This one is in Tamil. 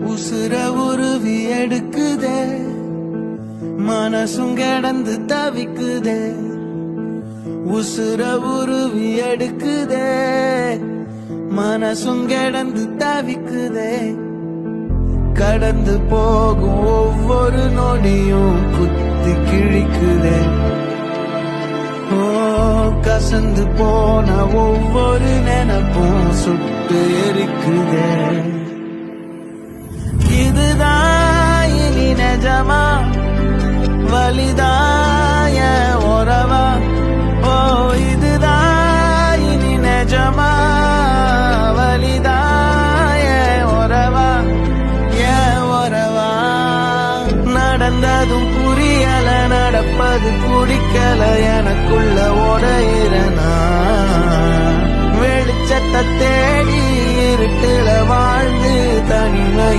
உசுர உருவி எடுக்குதே, மனசும் கிடந்து தவிக்குதே. உசுர உருவி எடுக்குதே, மனசும் கிடந்து தவிக்குதே. கடந்து போகும் ஒவ்வொரு நொடியும் குத்தி கிழிக்குதே. ஓ, கசந்து போன ஒவ்வொரு நினைப்பும் சுட்டு எரிக்குதே. இதுதான் இனி நிஜமா, வலிதாய உறவா? ஓ, இதுதான் இனி நிஜமா, வலிதாய உறவா? ஏன் உறவா? நடந்ததும் புரியல, நடப்பது பிடிக்கல, எனக்குள்ள உடையிறனா. வெளிச்சத்தை தேடி இருட்டுல வாழ்ந்து தனிமையில்